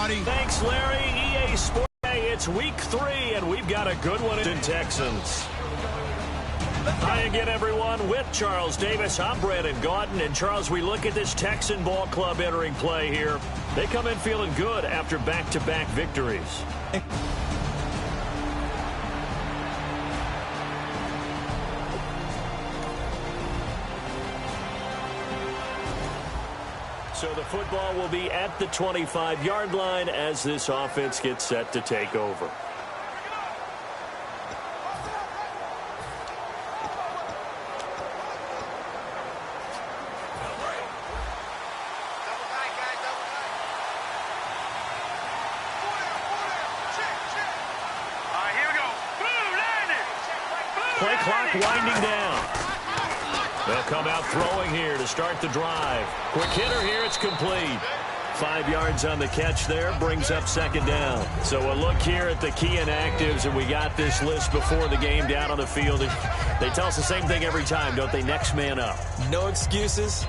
everybody. Thanks, Larry. EA Sports. It's week 3, and we've got a good one in Texans. Hi again, everyone. With Charles Davis, I'm Brandon Gaudin. And, Charles, we look at this Texan ball club entering play here. They come in feeling good after back-to-back victories. So the football will be at the 25-yard line as this offense gets set to take over. Play clock winding down. They'll come out throwing here to start the drive. Quick hitter here, it's complete. 5 yards on the catch there, brings up second down. So a look here at the key inactives, and we got this list before the game down on the field. They tell us the same thing every time, don't they? Next man up. No excuses.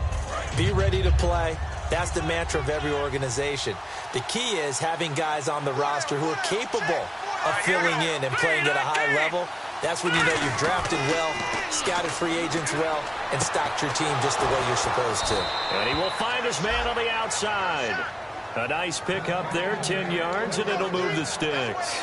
Be ready to play. That's the mantra of every organization. The key is having guys on the roster who are capable of filling in and playing at a high level. That's when you know you've drafted well, scouted free agents well, and stocked your team just the way you're supposed to. And he will find his man on the outside. A nice pick up there, 10 yards, and it'll move the sticks.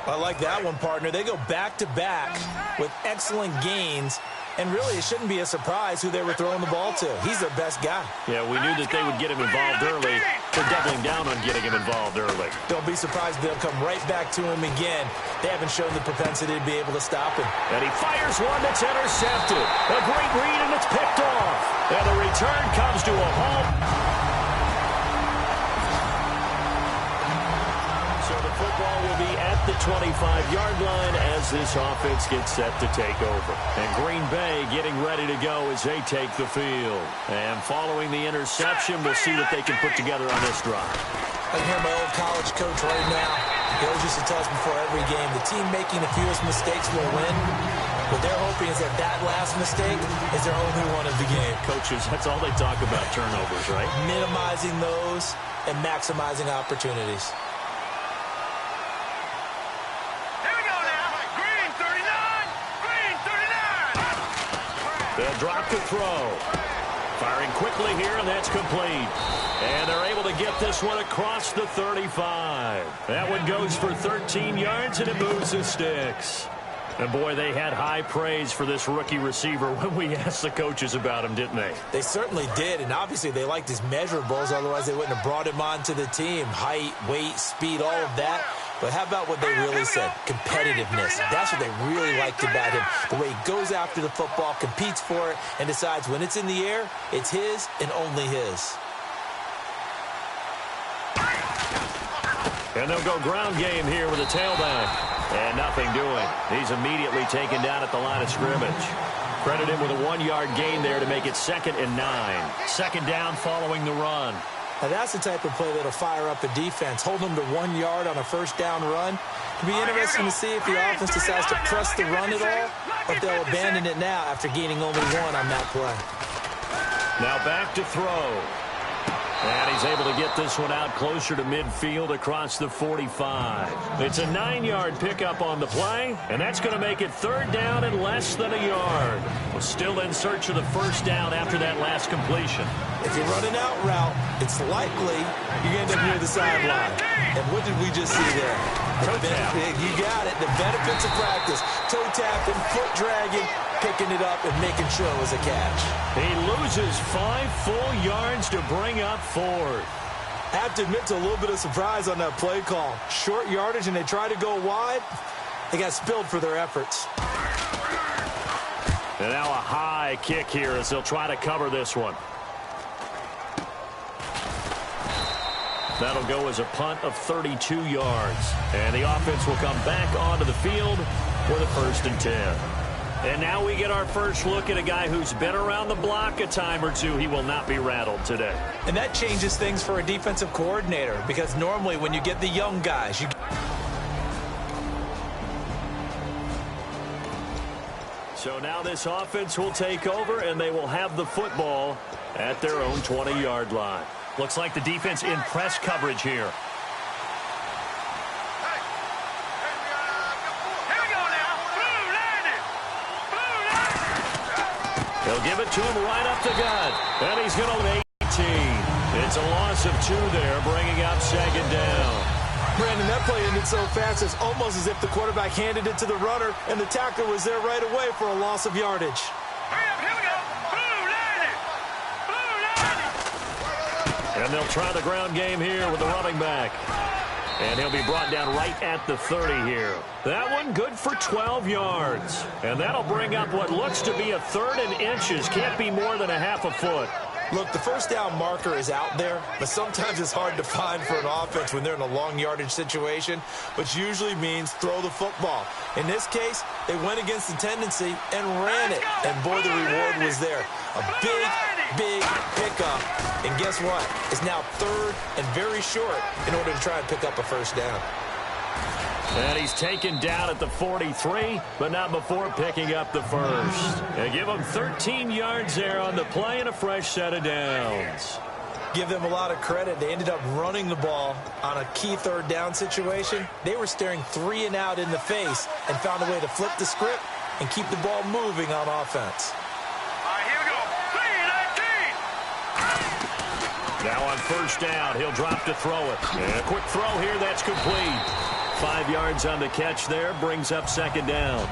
I like that one, partner. They go back-to-back with excellent gains, and really it shouldn't be a surprise who they were throwing the ball to. He's their best guy. Yeah, we knew that they would get him involved early. They're doubling down on getting him involved early. Don't be surprised if they'll come right back to him again. They haven't shown the propensity to be able to stop him. And he fires one that's intercepted. A great read, and it's picked off. And the return comes to a halt. So the football will be at the 25-yard line as this offense gets set to take over. And Green Bay getting ready to go as they take the field. And following the interception, we'll see what they can put together on this drive. I can hear my old college coach right now. He always used to tell us before every game, the team making the fewest mistakes will win. What they're hoping is that that last mistake is their only one of the game. Coaches, that's all they talk about, turnovers, right? Minimizing those and maximizing opportunities. They'll drop to throw. Firing quickly here, and that's complete. And they're able to get this one across the 35. That one goes for 13 yards, and it moves the sticks. And, boy, they had high praise for this rookie receiver when we asked the coaches about him, didn't they? They certainly did, and obviously they liked his measurables. Otherwise, they wouldn't have brought him onto the team. Height, weight, speed, all of that. But how about what they really said? Competitiveness. That's what they really liked about him. The way he goes after the football, competes for it, and decides when it's in the air, it's his and only his. And they'll go ground game here with a tailback. And nothing doing. He's immediately taken down at the line of scrimmage. Credit him with a 1-yard gain there to make it 2nd and 9. Second down following the run. Now, that's the type of play that'll fire up a defense. Hold them to 1 yard on a first down run. It'll be interesting to see if the offense decides to press the run at all, or if they'll abandon it now after gaining only 1 on that play. Now back to throw. And he's able to get this one out closer to midfield across the 45. It's a 9-yard pickup on the play, and that's going to make it 3rd down and less than a yard. We're still in search of the first down after that last completion. If you run an out route, it's likely you end up near the sideline. And what did we just see there? You got it. The benefits of practice. Toe tapping, foot dragging, picking it up, and making sure it was a catch. He loses 5 full yards to bring up 4th. I have to admit to a little bit of surprise on that play call. Short yardage, and they try to go wide. They got spilled for their efforts. And now a high kick here as they'll try to cover this one. That'll go as a punt of 32 yards. And the offense will come back onto the field for the 1st and 10. And now we get our first look at a guy who's been around the block a time or two. He will not be rattled today. And that changes things for a defensive coordinator, because normally when you get the young guys, So now this offense will take over, and they will have the football at their own 20-yard line. Looks like the defense in press coverage here. They'll give it to him right up the gut. And he's going to 18. It's a loss of 2 there, bringing up second down. Brandon, that play ended so fast, it's almost as if the quarterback handed it to the runner, and the tackler was there right away for a loss of yardage. And they'll try the ground game here with the running back. And he'll be brought down right at the 30 here. That one good for 12 yards. And that'll bring up what looks to be a 3rd and inches. Can't be more than a half a foot. Look, the first down marker is out there, but sometimes it's hard to find for an offense when they're in a long yardage situation, which usually means throw the football. In this case, they went against the tendency and ran it. And boy, the reward was there. A big pickup. And guess what? It's now 3rd and very short in order to try and pick up a first down. And he's taken down at the 43, but not before picking up the first. They give him 13 yards there on the play and a fresh set of downs. Give them a lot of credit. They ended up running the ball on a key 3rd down situation. They were staring 3 and out in the face and found a way to flip the script and keep the ball moving on offense. Now on first down, he'll drop to throw it. And a quick throw here, that's complete. 5 yards on the catch there, brings up second down.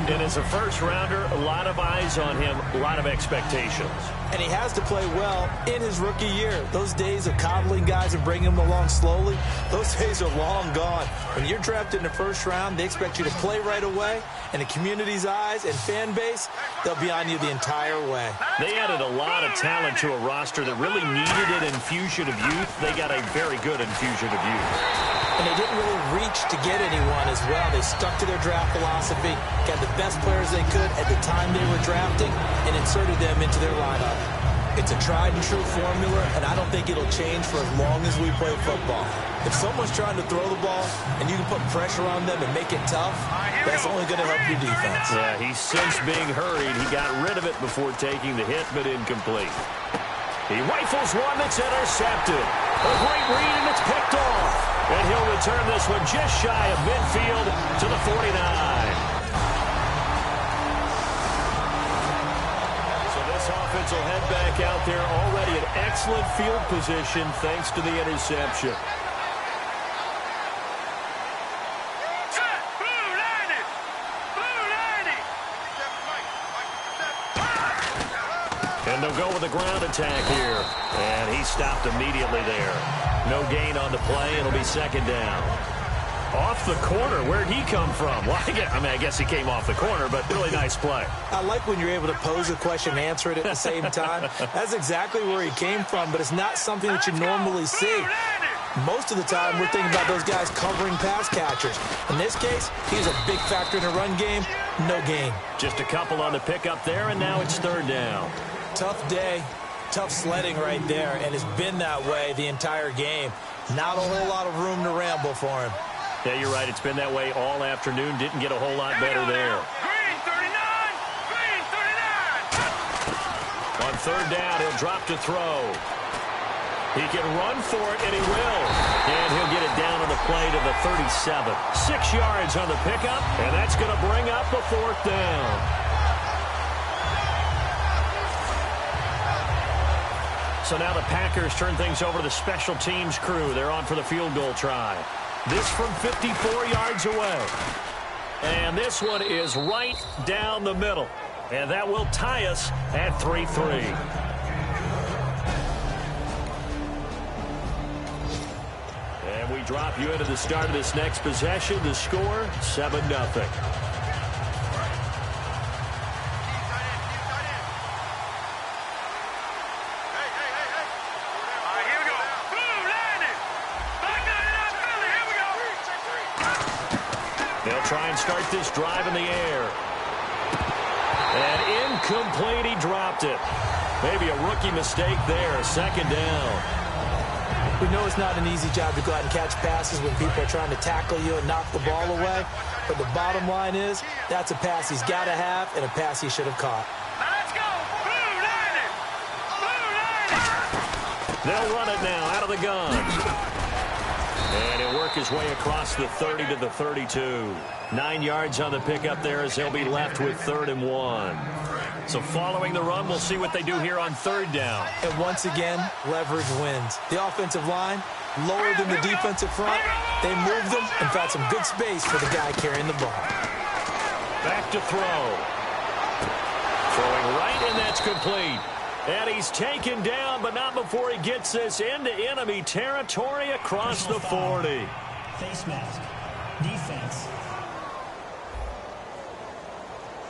And as a first-rounder, a lot of eyes on him, a lot of expectations. And he has to play well in his rookie year. Those days of coddling guys and bringing them along slowly, those days are long gone. When you're drafted in the first round, they expect you to play right away. And the community's eyes and fan base, they'll be on you the entire way. They added a lot of talent to a roster that really needed an infusion of youth. They got a very good infusion of youth. And they didn't really reach to get anyone as well. They stuck to their draft philosophy, got the best players they could at the time they were drafting, and inserted them into their lineup. It's a tried-and-true formula, and I don't think it'll change for as long as we play football. If someone's trying to throw the ball and you can put pressure on them and make it tough, that's only going to help your defense. Yeah, he's since being hurried. He got rid of it before taking the hit, but incomplete. He rifles one that's intercepted. A great read, and it's picked off. And he'll return this one just shy of midfield to the 49. So this offense will head back out there already in excellent field position thanks to the interception. And they'll go with a ground attack here. And he stopped immediately there. No gain on the play. It'll be second down. Off the corner. Where'd he come from? Well, I guess he came off the corner, but really nice play. I like when you're able to pose a question and answer it at the same time. That's exactly where he came from, but it's not something that you normally see. Most of the time, we're thinking about those guys covering pass catchers. In this case, he's a big factor in the run game. No gain. Just a couple on the pickup there, and now it's third down. Tough day, tough sledding right there, and it's been that way the entire game. Not a whole lot of room to ramble for him. Yeah, you're right. It's been that way all afternoon. Didn't get a whole lot better there. Green 39! Green 39! On third down, he'll drop to throw. He can run for it, and he will. And he'll get it down on the play to the 37. 6 yards on the pickup, and that's going to bring up the fourth down. So now the Packers turn things over to the special teams crew. They're on for the field goal try. This from 54 yards away. And this one is right down the middle. And that will tie us at 3-3. And we drop you into the start of this next possession. The score, 7-0. Try and start this drive in the air. And incomplete, he dropped it. Maybe a rookie mistake there, second down. We know it's not an easy job to go out and catch passes when people are trying to tackle you and knock the ball away. But the bottom line is, that's a pass he's got to have and a pass he should have caught. Let's go! Blue 90! They'll run it now out of the gun. And it works work his way across the 30 to the 32. 9 yards on the pickup there as they'll be left with 3rd and 1. So following the run, we'll see what they do here on 3rd down. And once again, leverage wins. The offensive line, lower than the defensive front. They moved them and found some good space for the guy carrying the ball. Back to throw. Throwing right, and that's complete. And he's taken down, but not before he gets this into enemy territory across the 40. Face mask. Defense.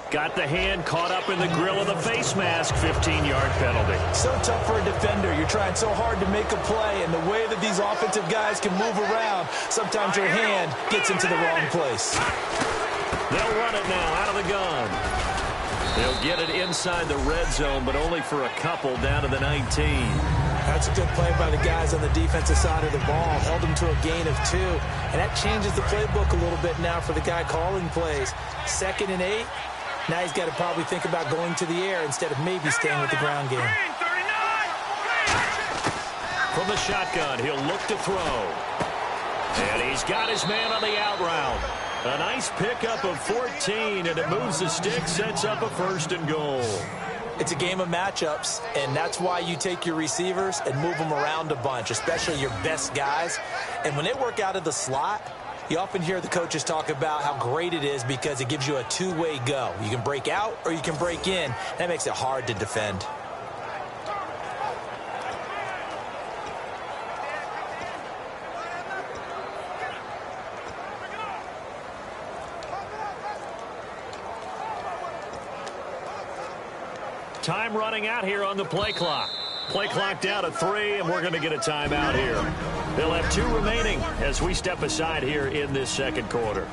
Got the hand caught up in the grill of the face mask. 15-yard penalty. So tough for a defender. You're trying so hard to make a play, and the way that these offensive guys can move around, sometimes your hand gets into the wrong place. They'll run it now out of the gun. They'll get it inside the red zone, but only for a couple down to the 19. That's a good play by the guys on the defensive side of the ball. Held them to a gain of 2. And that changes the playbook a little bit now for the guy calling plays. 2nd and 8. Now he's got to probably think about going to the air instead of maybe staying with the ground game. From the shotgun, he'll look to throw. And he's got his man on the out route. A nice pickup of 14, and it moves the stick, sets up a 1st and goal. It's a game of matchups, and that's why you take your receivers and move them around a bunch, especially your best guys. And when they work out of the slot, you often hear the coaches talk about how great it is because it gives you a two-way go. You can break out or you can break in. That makes it hard to defend. Time running out here on the play clock. Play clock down to 3, and we're going to get a timeout here. They'll have 2 remaining as we step aside here in this 2nd quarter.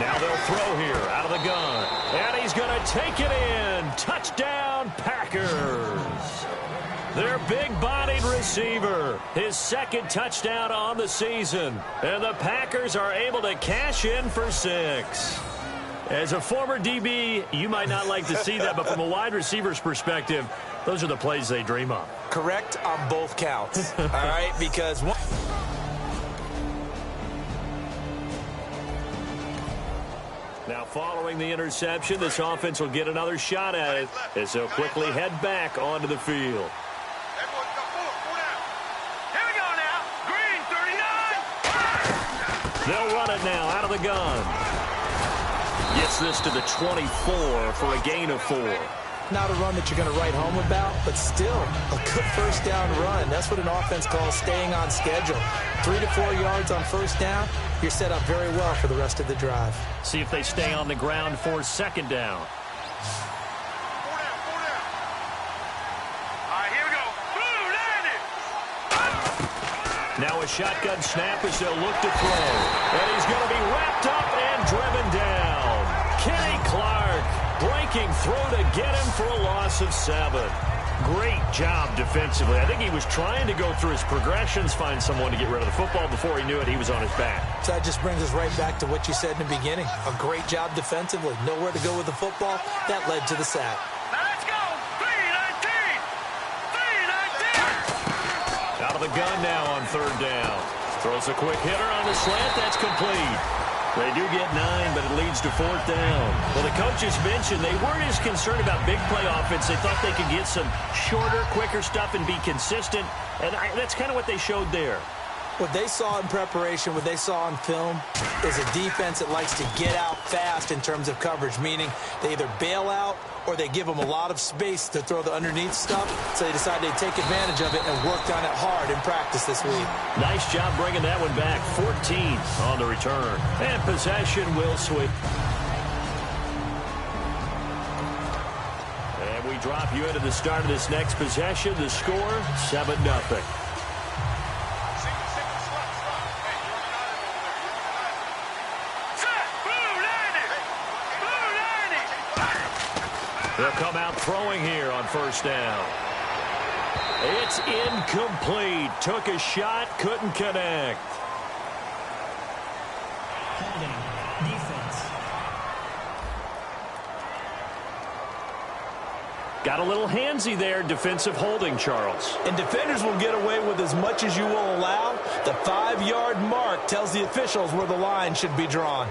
Now they'll throw here out of the gun. And he's going to take it in. Touchdown, Packers. Their big-bodied receiver. His 2nd touchdown on the season. And the Packers are able to cash in for 6. As a former DB, you might not like to see that, but from a wide receiver's perspective, those are the plays they dream of. Correct on both counts. All right, because one... Now, following the interception, this offense will get another shot at it as they'll quickly head back onto the field. Here we go now. Green, 39. They'll run it now out of the gun. Gets this to the 24 for a gain of 4. Not a run that you're going to write home about, but still a good 1st down run. That's what an offense calls staying on schedule. 3 to 4 yards on 1st down. You're set up very well for the rest of the drive. See if they stay on the ground for 2nd down. All right, here we go. Blue, landed. Now a shotgun snap as they'll look to throw. And he's going to be wrapped up and driven down. Kenny Clark breaking through to get him for a loss of 7. Great job defensively. I think he was trying to go through his progressions, find someone to get rid of the football. Before he knew it, he was on his back. So that just brings us right back to what you said in the beginning. A great job defensively. Nowhere to go with the football. That led to the sack. Now let's go. 3-19. 3-19. Out of the gun now on 3rd down. Throws a quick hitter on the slant. That's complete. They do get 9, but it leads to 4th down. Well, the coaches mentioned they weren't as concerned about big play offense. They thought they could get some shorter, quicker stuff and be consistent. And that's kind of what they showed there. What they saw in preparation, what they saw on film, is a defense that likes to get out fast in terms of coverage, meaning they either bail out or they give them a lot of space to throw the underneath stuff, so they decided they'd take advantage of it and worked on it hard in practice this week. Nice job bringing that one back. 14 on the return. And possession will switch. And we drop you into the start of this next possession. The score, 7-0. They'll come out throwing here on first down. It's incomplete. Took a shot, couldn't connect. Holding. Defense. Got a little handsy there, defensive holding, Charles. And defenders will get away with as much as you will allow. The 5-yard mark tells the officials where the line should be drawn.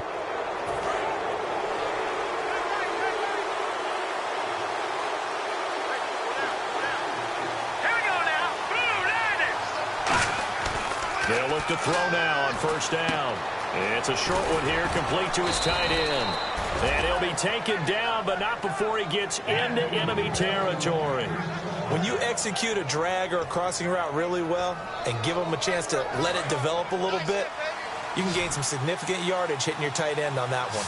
They'll look to throw now on first down. It's a short one here, complete to his tight end. And he'll be taken down, but not before he gets into enemy territory. When you execute a drag or a crossing route really well and give them a chance to let it develop a little bit, you can gain some significant yardage hitting your tight end on that one.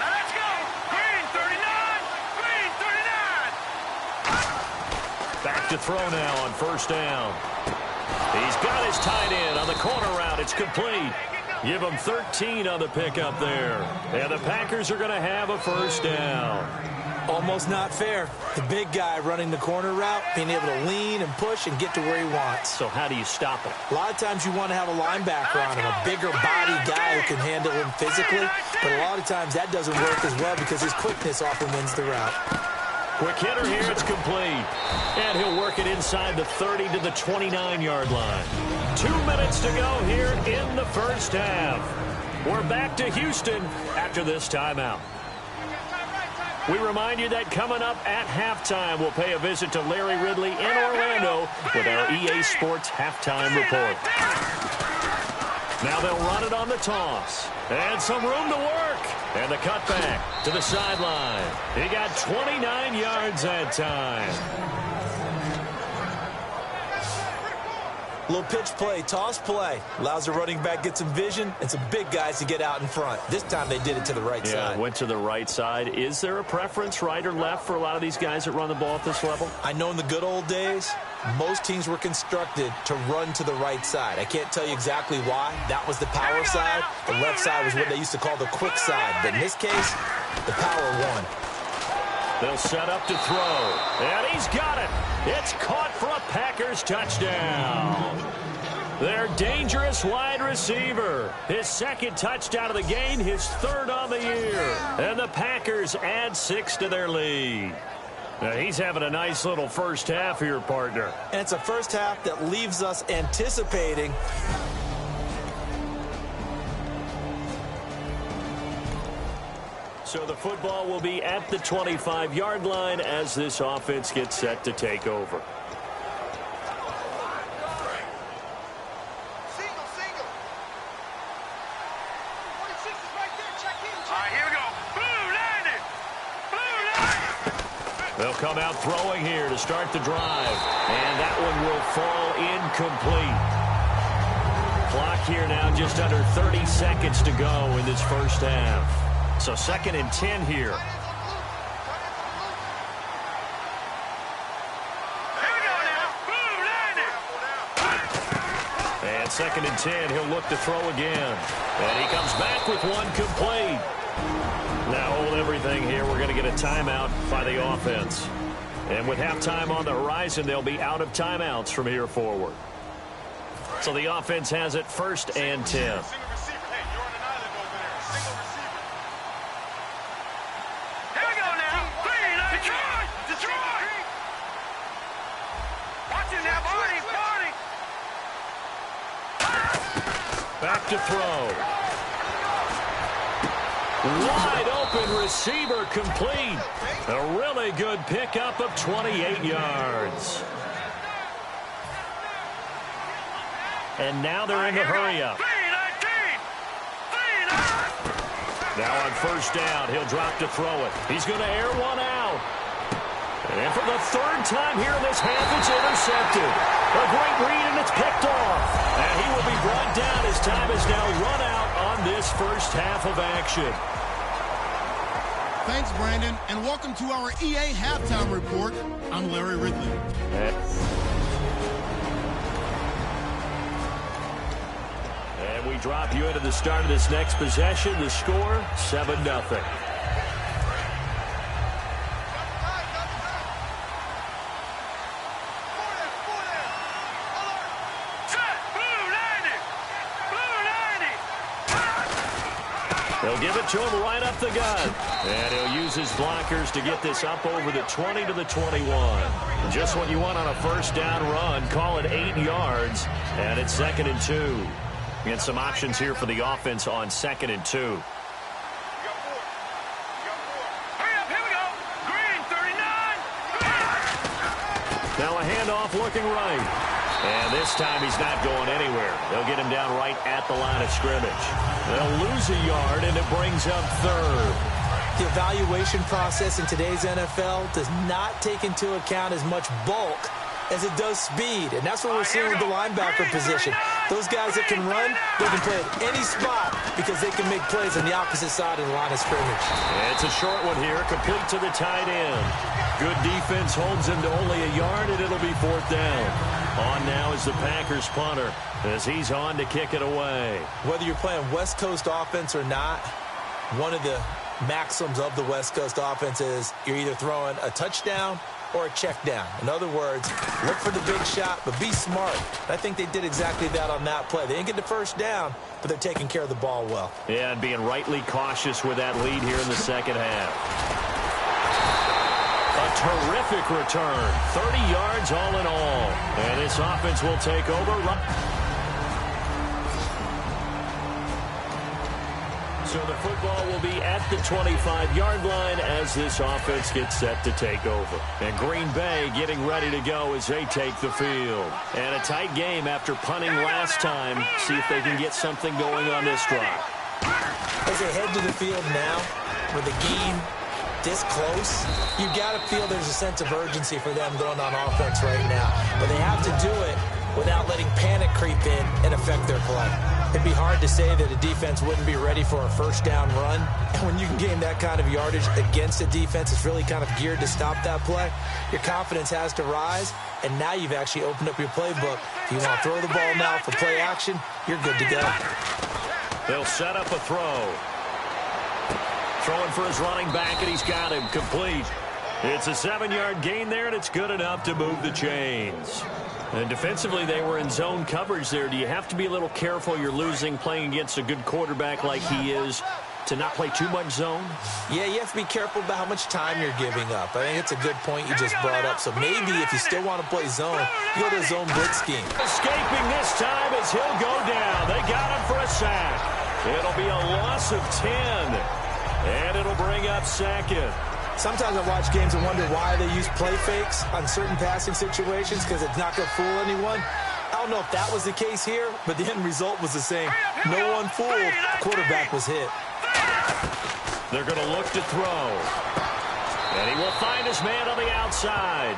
Now let's go. Green 39. Green 39. Back to throw now on first down. He's got his tight end on the corner route. It's complete. Give him 13 on the pickup there. And the Packers are going to have a first down. Almost not fair. The big guy running the corner route, being able to lean and push and get to where he wants. So how do you stop it? A lot of times you want to have a linebacker on him, a bigger body guy who can handle him physically. But a lot of times that doesn't work as well because his quickness often wins the route. Quick hitter here, it's complete. And he'll work it inside the 30 to the 29-yard line. 2 minutes to go here in the first half. We're back to Houston after this timeout. We remind you that coming up at halftime, we'll pay a visit to Larry Ridley in Orlando with our EA Sports halftime report. Now they'll run it on the toss. And some room to work. And the cutback to the sideline. He got 29 yards that time. Little pitch play, toss play. Allows the running back get some vision and some big guys to get out in front. This time they did it to the right side. Went to the right side. Is there a preference, right or left, for a lot of these guys that run the ball at this level? I know in the good old days, most teams were constructed to run to the right side. I can't tell you exactly why. That was the power side. The left side was what they used to call the quick side. But in this case, the power won. They'll set up to throw. And he's got it. It's caught for a Packers touchdown. Their dangerous wide receiver. His second touchdown of the game, his third on the year. And the Packers add 6 to their lead. Now, he's having a nice little first half here, partner. And it's a first half that leaves us anticipating. So the football will be at the 25-yard line as this offense gets set to take over. They'll come out throwing here to start the drive. And that one will fall incomplete. Clock here now just under 30 seconds to go in this first half. So 2nd and 10 here. And 2nd and 10, he'll look to throw again. And he comes back with one complete. Now hold everything here. We're going to get a timeout by the offense. And with halftime on the horizon, they'll be out of timeouts from here forward. So the offense has it 1st and 10. Back to throw. Wide open receiver complete. A really good pickup of 28 yards. And now they're in the hurry-up. Now on first down, he'll drop to throw it. He's going to air one out. And for the 3rd time here in this half, it's intercepted. A great read, and it's picked off. And he will be brought down as time is now run out on this first half of action. Thanks, Brandon, and welcome to our EA Halftime Report. I'm Larry Ridley. And we drop you into the start of this next possession. The score, 7-0. They'll give it to him right up the gut. And he'll use his blockers to get this up over the 20 to the 21. Just what you want on a first down run. Call it 8 yards. And it's 2nd and 2. And some options here for the offense on 2nd and 2. Hurry up, here we go. Green, 39. Now a handoff looking right. And this time he's not going anywhere. They'll get him down right at the line of scrimmage. They'll lose a yard, and it brings up 3rd. The evaluation process in today's NFL does not take into account as much bulk as it does speed. And that's what we're seeing with the linebacker position. Those guys that can run, they can play at any spot because they can make plays on the opposite side of the line of scrimmage. And it's a short one here, complete to the tight end. Good defense holds him to only a yard, and it'll be 4th down. On now is the Packers punter as he's on to kick it away. Whether you're playing West Coast offense or not, one of the maxims of the West Coast offense is you're either throwing a touchdown or a check down. In other words, look for the big shot, but be smart. I think they did exactly that on that play. They didn't get the first down, but they're taking care of the ball well. Yeah, and being rightly cautious with that lead here in the second half. A terrific return. 30 yards all in all. And this offense will take over. So the football will be at the 25-yard line as this offense gets set to take over. And Green Bay getting ready to go as they take the field. And a tight game after punting last time. See if they can get something going on this drive. As they head to the field now, with the game this close, you got to feel there's a sense of urgency for them going on offense right now. But they have to do it without letting panic creep in and affect their play. It'd be hard to say that a defense wouldn't be ready for a first down run. And when you can gain that kind of yardage against a defense, it's really kind of geared to stop that play. Your confidence has to rise, and now you've actually opened up your playbook. If you want to throw the ball now for play action, you're good to go. They'll set up a throw. Throwing for his running back, and he's got him complete. It's a 7-yard gain there, and it's good enough to move the chains. And defensively, they were in zone coverage there. Do you have to be a little careful you're losing playing against a good quarterback like he is to not play too much zone? Yeah, you have to be careful about how much time you're giving up. I think it's a good point you just brought up. So maybe if you still want to play zone, you go to a zone blitz scheme. Escaping this time as he'll go down. They got him for a sack. It'll be a loss of 10. And it'll bring up 2nd. Sometimes I watch games and wonder why they use play fakes on certain passing situations because it's not going to fool anyone. I don't know if that was the case here, but the end result was the same. No one fooled. The quarterback was hit. They're going to look to throw. And he will find his man on the outside.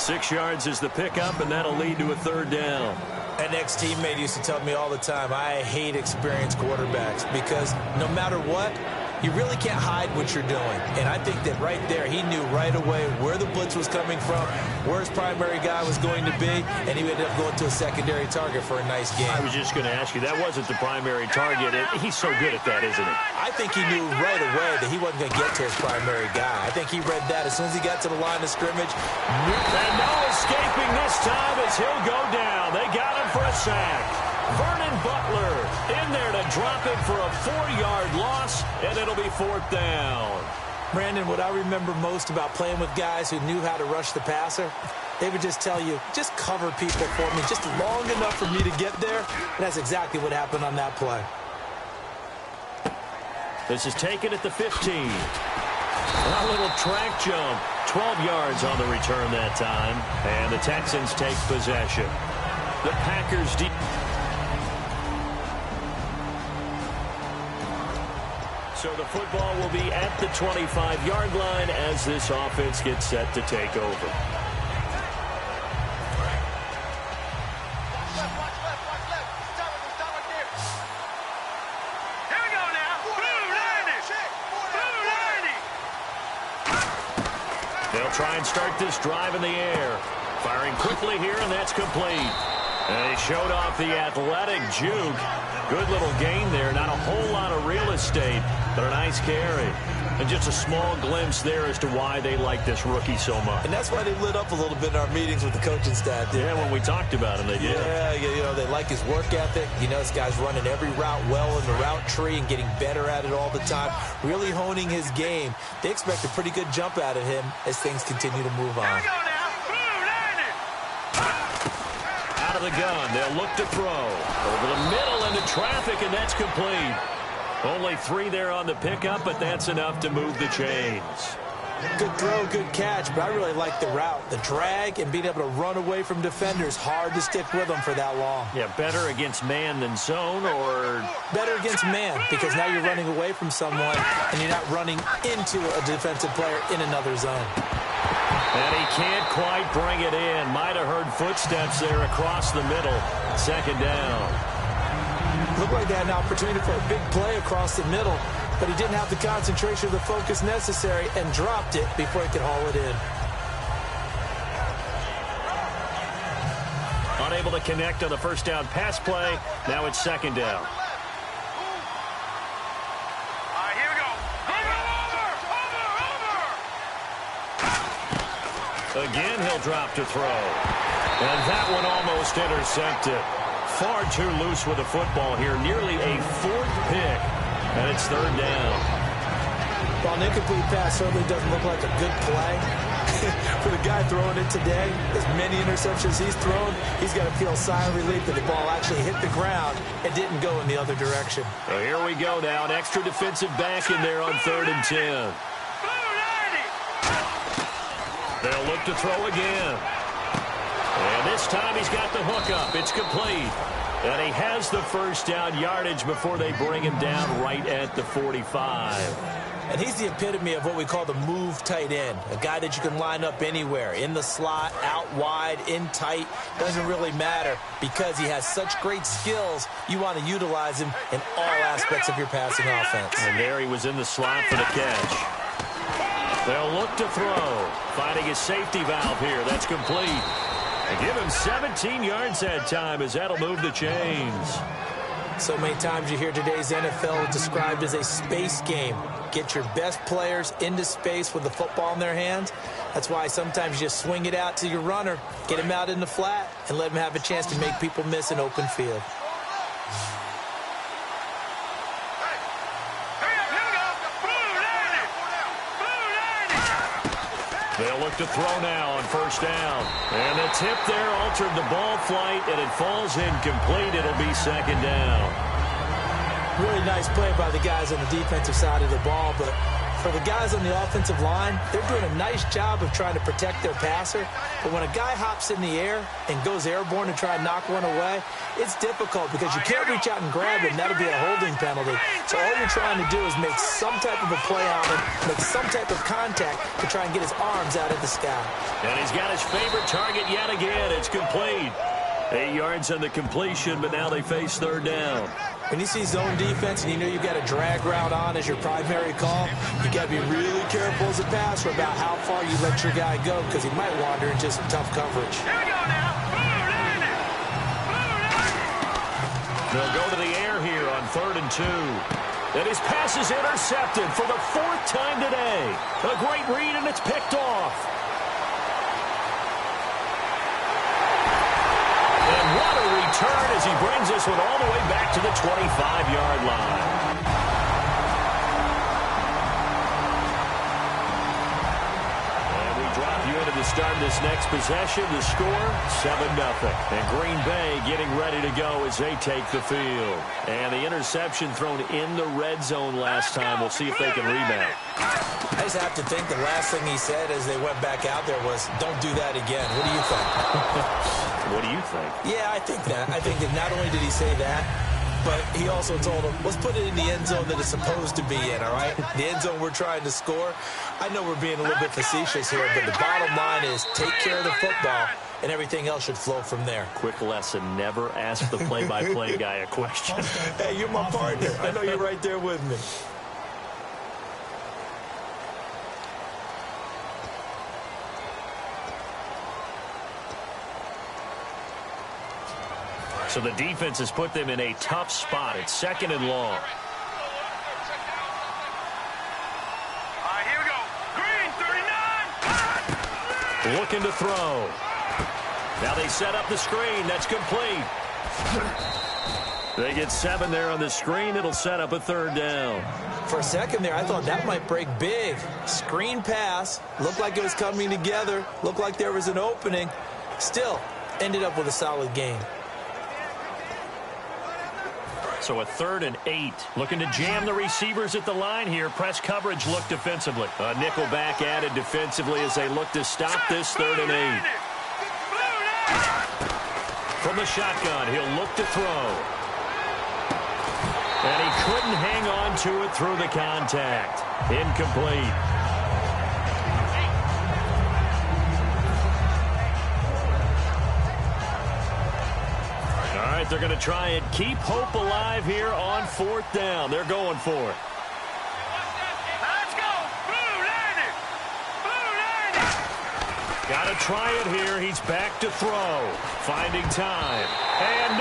6 yards is the pickup, and that'll lead to a 3rd down. An ex-teammate used to tell me all the time, I hate experienced quarterbacks because no matter what, you really can't hide what you're doing. And I think that right there, he knew right away where the blitz was coming from, where his primary guy was going to be, and he ended up going to a secondary target for a nice game. I was just going to ask you, that wasn't the primary target. He's so good at that, isn't he? I think he knew right away that he wasn't going to get to his primary guy. I think he read that as soon as he got to the line of scrimmage. And no escaping this time as he'll go down. They got him for a sack. Vernon Butler in there to drop it for a 4-yard loss, and it'll be 4th down. Brandon, what I remember most about playing with guys who knew how to rush the passer, they would just tell you, just cover people for me, just long enough for me to get there. And that's exactly what happened on that play. This is taken at the 15. A little track jump. 12 yards on the return that time. And the Texans take possession. The Packers deep. So the football will be at the 25-yard line as this offense gets set to take over. Here we go now. They'll try and start this drive in the air. Firing quickly here, and that's complete. And he showed off the athletic juke. Good little gain there. Not a whole lot of real estate, but a nice carry. And just a small glimpse there as to why they like this rookie so much. And that's why they lit up a little bit in our meetings with the coaching staff. Yeah, when we talked about him, they did. Yeah, you know, they like his work ethic. You know, this guy's running every route well in the route tree and getting better at it all the time, really honing his game. They expect a pretty good jump out of him as things continue to move on. Out of the gun, they'll look to throw. Over the middle into traffic, and that's complete. Only 3 there on the pickup, but that's enough to move the chains. Good throw, good catch, but I really like the route. The drag and being able to run away from defenders, hard to stick with them for that long. Yeah, better against man than zone, or? Better against man, because now you're running away from someone and you're not running into a defensive player in another zone. And he can't quite bring it in. Might have heard footsteps there across the middle. Second down. Looked like they had an opportunity for a big play across the middle, but he didn't have the concentration or the focus necessary and dropped it before he could haul it in. Unable to connect on the first down pass play. Now it's second down. Here we go. Again, he'll drop to throw. And that one almost intercepted. Far too loose with the football here. Nearly a 4th pick. And it's third down. While an incomplete pass certainly doesn't look like a good play, for the guy throwing it today, as many interceptions he's thrown, he's got to feel a sigh of relief that the ball actually hit the ground and didn't go in the other direction. So here we go now. An extra defensive back in there on 3rd and 10. They'll look to throw again. And this time he's got the hook up. It's complete. And he has the first down yardage before they bring him down right at the 45. And he's the epitome of what we call the move tight end. A guy that you can line up anywhere. In the slot, out wide, in tight. Doesn't really matter because he has such great skills. You want to utilize him in all aspects of your passing offense. And there he was in the slot for the catch. They'll look to throw. Finding his safety valve here. That's complete. And give him 17 yards that time as that'll move the chains. So many times you hear today's NFL described as a space game. Get your best players into space with the football in their hands. That's why sometimes you just swing it out to your runner, get him out in the flat, and let him have a chance to make people miss an open field. They'll look to throw now on first down. And the tip there altered the ball flight, and it falls incomplete. It'll be second down. Really nice play by the guys on the defensive side of the ball, but for the guys on the offensive line, they're doing a nice job of trying to protect their passer. But when a guy hops in the air and goes airborne to try and knock one away, it's difficult because you can't reach out and grab him. That'll be a holding penalty. So all you're trying to do is make some type of a play on him, make some type of contact to try and get his arms out of the sky. And he's got his favorite target yet again. It's complete. 8 yards on the completion, but now they face third down. When you see zone defense and you know you've got a drag route on as your primary call, you got to be really careful as a passer about how far you let your guy go because he might wander into some tough coverage. Here we go now. They'll go to the air here on 3rd and 2. And his pass is intercepted for the 4th time today. A great read, and it's picked off. And what a return as he brings this one all the way back to the 25-yard line. And we drop you into the start of this next possession. The score, 7-0. And Green Bay getting ready to go as they take the field. And the interception thrown in the red zone last time. We'll see if they can rebound. I just have to think the last thing he said as they went back out there was, don't do that again. What do you think? What do you think? Yeah, I think that. I think that not only did he say that, but he also told him, let's put it in the end zone that it's supposed to be in, all right? The end zone we're trying to score. I know we're being a little bit facetious here, but the bottom line is take care of the football, and everything else should flow from there. Quick lesson, never ask the play-by-play guy a question. Hey, you're my partner. I know you're right there with me. So the defense has put them in a tough spot. It's 2nd and long. All right, here we go. Green, 39. Looking to throw. Now they set up the screen. That's complete. They get 7 there on the screen. It'll set up a 3rd down. For a second there, I thought that might break big. Screen pass. Looked like it was coming together. Looked like there was an opening. Still, ended up with a solid gain. So a 3rd and 8. Looking to jam the receivers at the line here. Press coverage look defensively. A nickel back added defensively as they look to stop this 3rd and 8. From the shotgun, he'll look to throw. And he couldn't hang on to it through the contact. Incomplete. All right, they're going to try and keep hope alive here on 4th down. They're going for it. Let's go. Blue landed. Blue landed. Got to try it here. He's back to throw. Finding time. And